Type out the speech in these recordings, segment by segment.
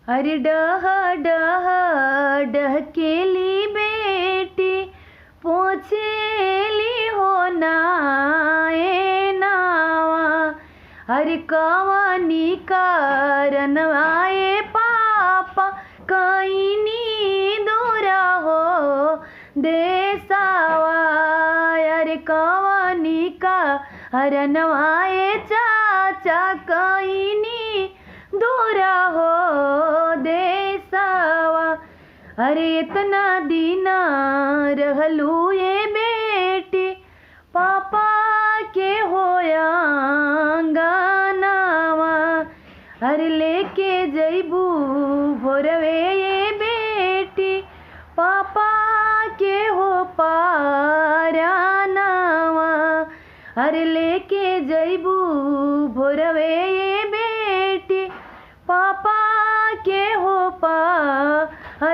अरे डह डह डहकेली बेटी पोछेली हो नाए नावा। अरे कवनी कारण आए पापा कईनी दूरा हो देसावा। अरे कवनी कारण आए चाचा कईनी दूरा हो देसावा। अरे इतना दीना रहलू ये बेटी पापा के होया गानावा। अरे लेके जैबू भोरवे ये बेटी पापा के हो पारानावा। अरे लेके जैबू भोरवे ये बेटी पापा के हो पारानावा।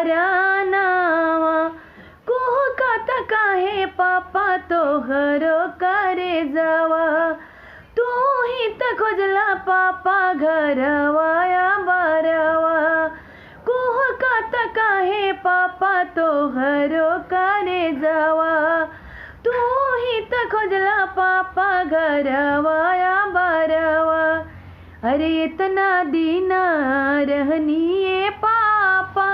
कुह कत काहे पापा तोहरो करे जावा। तू ही त खोजला पापा घरवाया बारवा। कुह कत काहे पापा तोहरो करे जावा। तू ही त खोजला पापा घरवाया बारवा। अरे इतना दीना रहनी ये पापा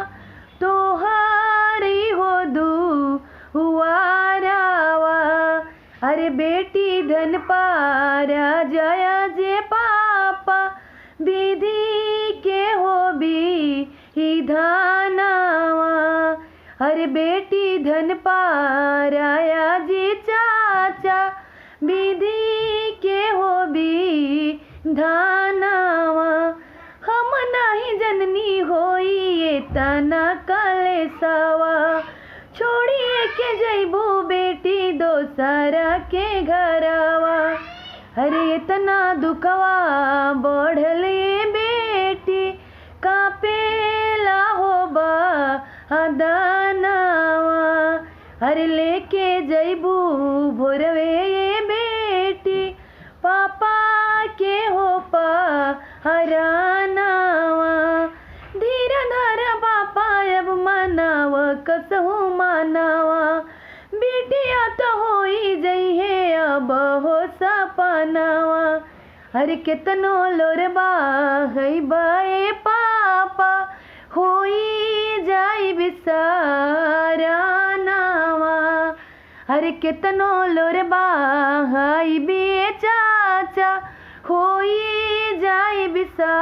तोहारी हो दुआरावा। अरे बेटी धन पारा जया जे पापा विधि के हो भी धानावा। अरे बेटी धन पाराया जी चाचा विधि के हो भी धानावा। हम नाही जननी होई ये तना कलेसावा। छोड़िए के जैबू बेटी दोसरा के घरवा। अरे इतना दुखवा बढ़ले बेटी कापेला हो दानावा। अरे लेके जैबू भोरवे ये बेटी पापा के हो हरानावा। धीर धर पापा अब मानाव कसहु मानावा। बेटिया तो होई जइहे अब हो सपनावा। अरे कितनो लोरबा है बाए पापा होई जाई बिसारानावा। अरे कितनो लोरबा है बे चाचा होई जाई बिसा